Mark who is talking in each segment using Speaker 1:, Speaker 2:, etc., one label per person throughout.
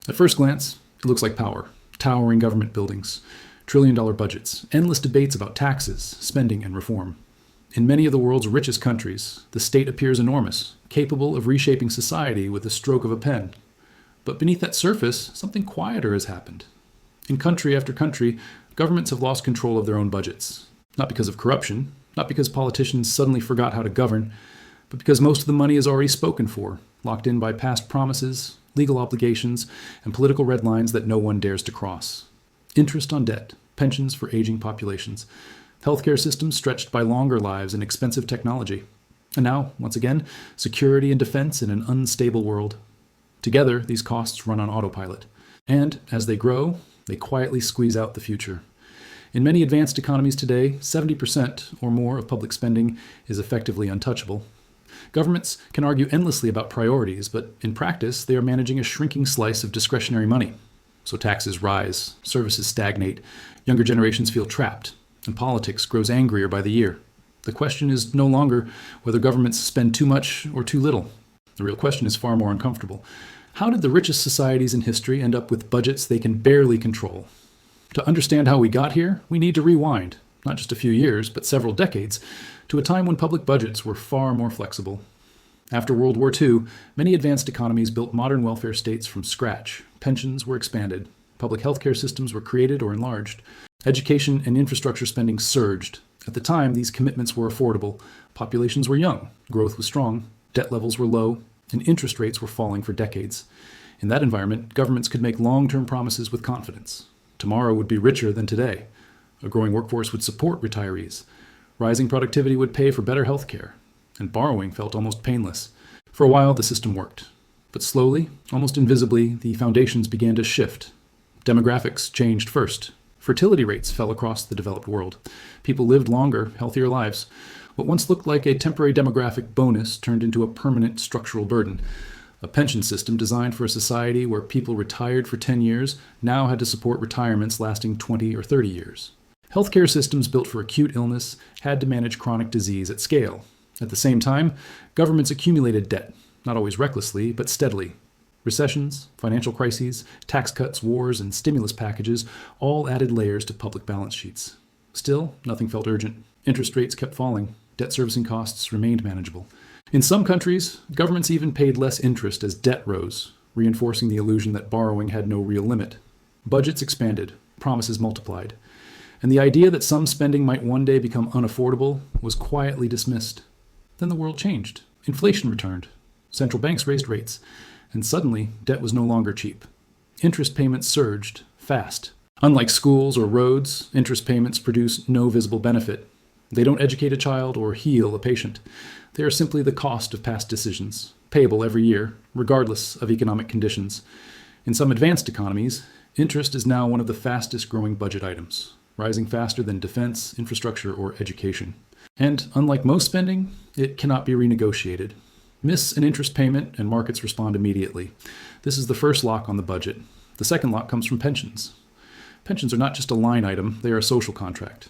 Speaker 1: At first glance, it looks like power, towering government buildings, trillion-dollar budgets, endless debates about taxes, spending, and reform. In many of the world's richest countries, the state appears enormous, capable of reshaping society with the stroke of a pen. But beneath that surface, something quieter has happened. In country after country, governments have lost control of their own budgets. Not because of corruption, not because politicians suddenly forgot how to govern, but because most of the money is already spoken for, locked in by past promises, legal obligations, and political red lines that no one dares to cross. Interest on debt, pensions for aging populations, healthcare systems stretched by longer lives and expensive technology. And now, once again, security and defense in an unstable world. Together, these costs run on autopilot. And as they grow, they quietly squeeze out the future. In many advanced economies today, 70% or more of public spending is effectively untouchable. Governments can argue endlessly about priorities, but in practice, they are managing a shrinking slice of discretionary money. So taxes rise, services stagnate, younger generations feel trapped, and politics grows angrier by the year. The question is no longer whether governments spend too much or too little. The real question is far more uncomfortable. How did the richest societies in history end up with budgets they can barely control? To understand how we got here, we need to rewind, not just a few years, but several decades, to a time when public budgets were far more flexible. After World War II, many advanced economies built modern welfare states from scratch. Pensions were expanded. Public healthcare systems were created or enlarged. Education and infrastructure spending surged. At the time, these commitments were affordable. Populations were young, growth was strong, debt levels were low, and interest rates were falling for decades. In that environment, governments could make long-term promises with confidence. Tomorrow would be richer than today. A growing workforce would support retirees. Rising productivity would pay for better health care. And borrowing felt almost painless. For a while, the system worked. But slowly, almost invisibly, the foundations began to shift. Demographics changed first. Fertility rates fell across the developed world. People lived longer, healthier lives. What once looked like a temporary demographic bonus turned into a permanent structural burden. A pension system designed for a society where people retired for 10 years now had to support retirements lasting 20 or 30 years. Healthcare systems built for acute illness had to manage chronic disease at scale. At the same time, governments accumulated debt, not always recklessly, but steadily. Recessions, financial crises, tax cuts, wars, and stimulus packages all added layers to public balance sheets. Still, nothing felt urgent. Interest rates kept falling. Debt servicing costs remained manageable. In some countries, governments even paid less interest as debt rose, reinforcing the illusion that borrowing had no real limit. Budgets expanded, promises multiplied, and the idea that some spending might one day become unaffordable was quietly dismissed. Then the world changed. Inflation returned. Central banks raised rates, and suddenly debt was no longer cheap. Interest payments surged, fast. Unlike schools or roads, interest payments produce no visible benefit. They don't educate a child or heal a patient. They are simply the cost of past decisions, payable every year, regardless of economic conditions. In some advanced economies, interest is now one of the fastest growing budget items, rising faster than defense, infrastructure, or education. And unlike most spending, it cannot be renegotiated. Miss an interest payment and markets respond immediately. This is the first lock on the budget. The second lock comes from pensions. Pensions are not just a line item, they are a social contract.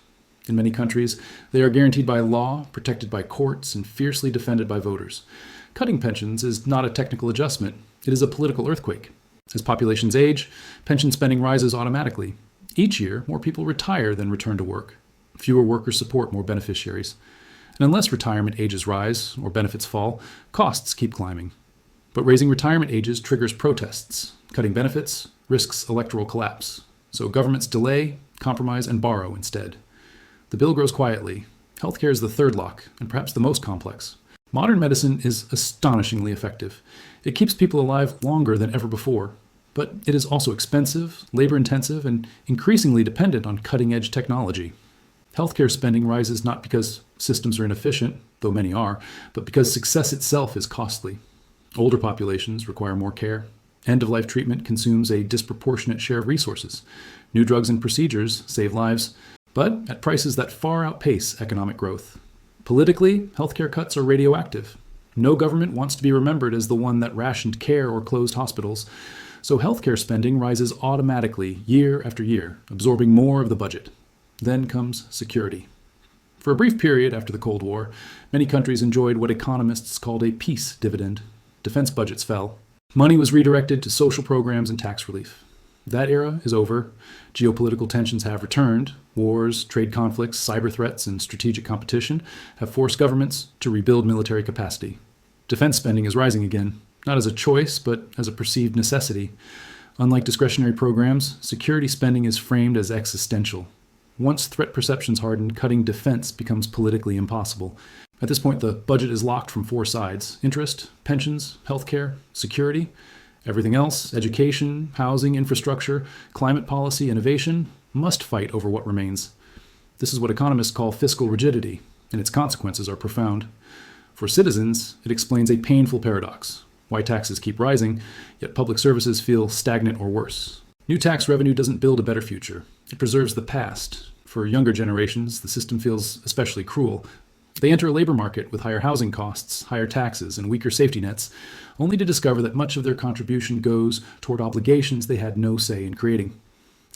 Speaker 1: In many countries, they are guaranteed by law, protected by courts, and fiercely defended by voters. Cutting pensions is not a technical adjustment, it is a political earthquake. As populations age, pension spending rises automatically. Each year, more people retire than return to work. Fewer workers support more beneficiaries. And unless retirement ages rise or benefits fall, costs keep climbing. But raising retirement ages triggers protests. Cutting benefits risks electoral collapse. So governments delay, compromise, and borrow instead. The bill grows quietly. Healthcare is the third lock, and perhaps the most complex. Modern medicine is astonishingly effective. It keeps people alive longer than ever before. But it is also expensive, labor-intensive, and increasingly dependent on cutting-edge technology. Healthcare spending rises not because systems are inefficient, though many are, but because success itself is costly. Older populations require more care. End-of-life treatment consumes a disproportionate share of resources. New drugs and procedures save lives, but at prices that far outpace economic growth. Politically, healthcare cuts are radioactive. No government wants to be remembered as the one that rationed care or closed hospitals, so healthcare spending rises automatically year after year, absorbing more of the budget. Then comes security. For a brief period after the Cold War, many countries enjoyed what economists called a peace dividend. Defense budgets fell. Money was redirected to social programs and tax relief. That era is over. Geopolitical tensions have returned. Wars, trade conflicts, cyber threats, and strategic competition have forced governments to rebuild military capacity. Defense spending is rising again, not as a choice, but as a perceived necessity. Unlike discretionary programs, security spending is framed as existential. Once threat perceptions harden, cutting defense becomes politically impossible. At this point, the budget is locked from four sides: interest, pensions, healthcare, security. Everything else, education, housing, infrastructure, climate policy, innovation, must fight over what remains. This is what economists call fiscal rigidity, and its consequences are profound. For citizens, it explains a painful paradox: why taxes keep rising, yet public services feel stagnant or worse. New tax revenue doesn't build a better future. It preserves the past. For younger generations, the system feels especially cruel. They enter a labor market with higher housing costs, higher taxes, and weaker safety nets, only to discover that much of their contribution goes toward obligations they had no say in creating.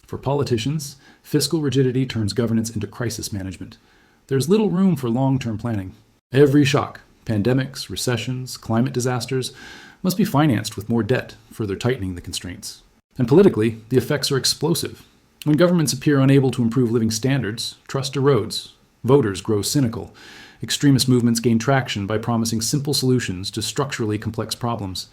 Speaker 1: For politicians, fiscal rigidity turns governance into crisis management. There's little room for long-term planning. Every shock, pandemics, recessions, climate disasters, must be financed with more debt, further tightening the constraints. And politically, the effects are explosive. When governments appear unable to improve living standards, trust erodes. Voters grow cynical. Extremist movements gain traction by promising simple solutions to structurally complex problems.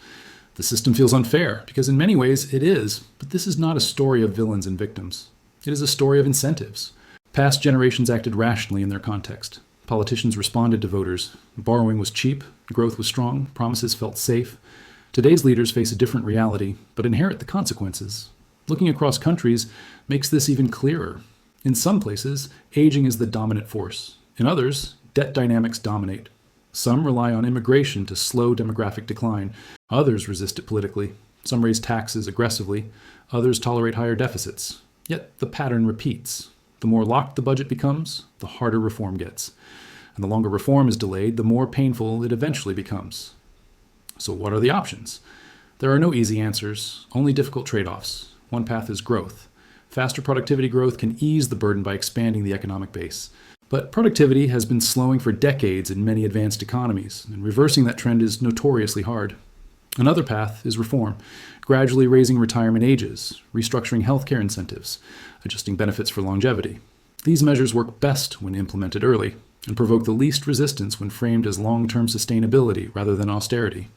Speaker 1: The system feels unfair, because in many ways it is, but this is not a story of villains and victims. It is a story of incentives. Past generations acted rationally in their context. Politicians responded to voters. Borrowing was cheap, growth was strong, promises felt safe. Today's leaders face a different reality, but inherit the consequences. Looking across countries makes this even clearer. In some places, aging is the dominant force. In others, debt dynamics dominate. Some rely on immigration to slow demographic decline. Others resist it politically. Some raise taxes aggressively. Others tolerate higher deficits. Yet the pattern repeats. The more locked the budget becomes, the harder reform gets. And the longer reform is delayed, the more painful it eventually becomes. So what are the options? There are no easy answers, only difficult trade-offs. One path is growth. Faster productivity growth can ease the burden by expanding the economic base. But productivity has been slowing for decades in many advanced economies, and reversing that trend is notoriously hard. Another path is reform, gradually raising retirement ages, restructuring healthcare incentives, adjusting benefits for longevity. These measures work best when implemented early, and provoke the least resistance when framed as long-term sustainability rather than austerity.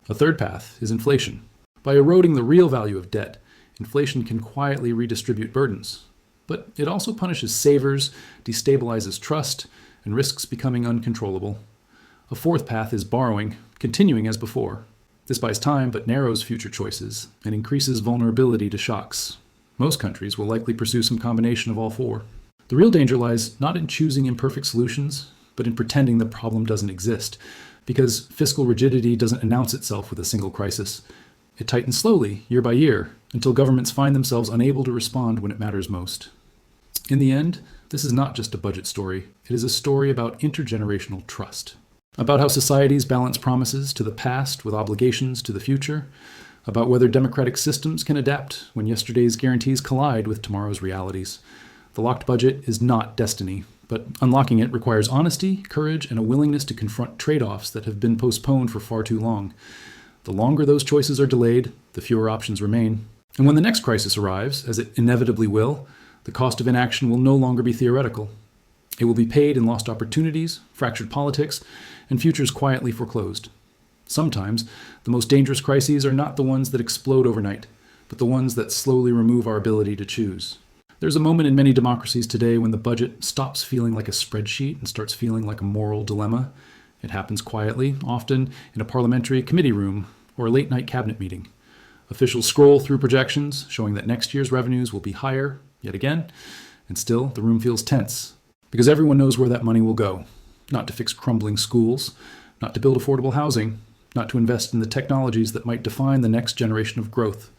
Speaker 1: A third path is inflation. By eroding the real value of debt, inflation can quietly redistribute burdens. But it also punishes savers, destabilizes trust, and risks becoming uncontrollable. A fourth path is borrowing, continuing as before. This buys time but narrows future choices and increases vulnerability to shocks. Most countries will likely pursue some combination of all four. The real danger lies not in choosing imperfect solutions, but in pretending the problem doesn't exist, because fiscal rigidity doesn't announce itself with a single crisis. It tightens slowly, year by year, until governments find themselves unable to respond when it matters most. In the end, this is not just a budget story. It is a story about intergenerational trust, about how societies balance promises to the past with obligations to the future, about whether democratic systems can adapt when yesterday's guarantees collide with tomorrow's realities. The locked budget is not destiny, but unlocking it requires honesty, courage, and a willingness to confront trade-offs that have been postponed for far too long. The longer those choices are delayed, the fewer options remain. And when the next crisis arrives, as it inevitably will, the cost of inaction will no longer be theoretical. It will be paid in lost opportunities, fractured politics, and futures quietly foreclosed. Sometimes, the most dangerous crises are not the ones that explode overnight, but the ones that slowly remove our ability to choose. There's a moment in many democracies today when the budget stops feeling like a spreadsheet and starts feeling like a moral dilemma. It happens quietly, often in a parliamentary committee room or a late-night cabinet meeting. Officials scroll through projections, showing that next year's revenues will be higher, yet again, and still the room feels tense, because everyone knows where that money will go. Not to fix crumbling schools, not to build affordable housing, not to invest in the technologies that might define the next generation of growth.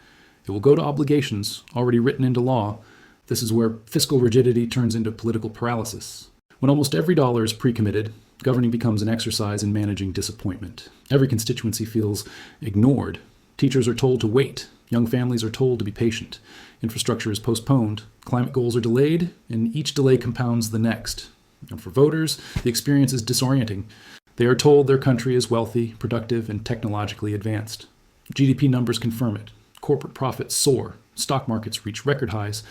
Speaker 1: It will go to obligations already written into law. This is where fiscal rigidity turns into political paralysis. When almost every dollar is pre-committed, governing becomes an exercise in managing disappointment. Every constituency feels ignored. Teachers are told to wait. Young families are told to be patient. Infrastructure is postponed. Climate goals are delayed, and each delay compounds the next. And for voters, the experience is disorienting. They are told their country is wealthy, productive, and technologically advanced. GDP numbers confirm it. Corporate profits soar. Stock markets reach record highs.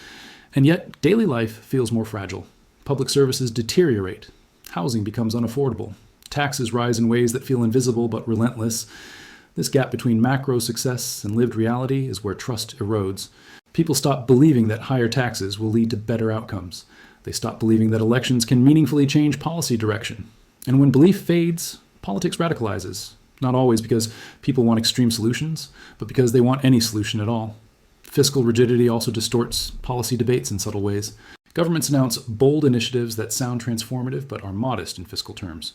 Speaker 1: And yet, daily life feels more fragile. Public services deteriorate. Housing becomes unaffordable. Taxes rise in ways that feel invisible but relentless. This gap between macro success and lived reality is where trust erodes. People stop believing that higher taxes will lead to better outcomes. They stop believing that elections can meaningfully change policy direction. And when belief fades, politics radicalizes. Not always because people want extreme solutions, but because they want any solution at all. Fiscal rigidity also distorts policy debates in subtle ways. Governments announce bold initiatives that sound transformative but are modest in fiscal terms.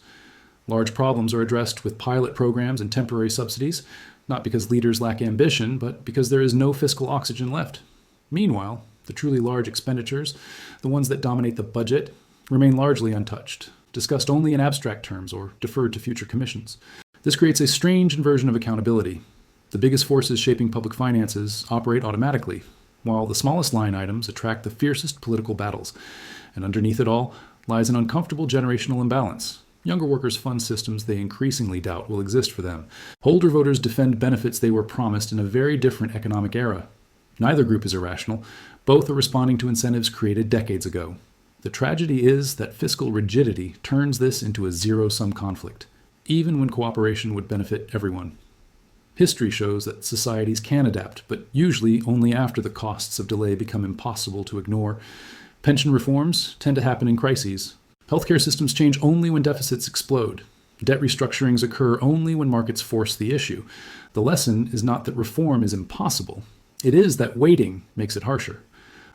Speaker 1: Large problems are addressed with pilot programs and temporary subsidies, not because leaders lack ambition, but because there is no fiscal oxygen left. Meanwhile, the truly large expenditures, the ones that dominate the budget, remain largely untouched, discussed only in abstract terms or deferred to future commissions. This creates a strange inversion of accountability. The biggest forces shaping public finances operate automatically, while the smallest line items attract the fiercest political battles. And underneath it all lies an uncomfortable generational imbalance. Younger workers fund systems they increasingly doubt will exist for them. Older voters defend benefits they were promised in a very different economic era. Neither group is irrational. Both are responding to incentives created decades ago. The tragedy is that fiscal rigidity turns this into a zero-sum conflict, even when cooperation would benefit everyone. History shows that societies can adapt, but usually only after the costs of delay become impossible to ignore. Pension reforms tend to happen in crises. Healthcare systems change only when deficits explode. Debt restructurings occur only when markets force the issue. The lesson is not that reform is impossible. It is that waiting makes it harsher.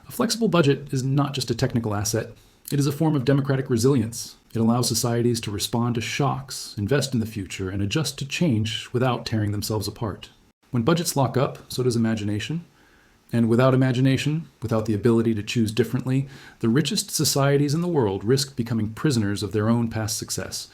Speaker 1: A flexible budget is not just a technical asset. It is a form of democratic resilience. It allows societies to respond to shocks, invest in the future, and adjust to change without tearing themselves apart. When budgets lock up, so does imagination. And without imagination, without the ability to choose differently, the richest societies in the world risk becoming prisoners of their own past success.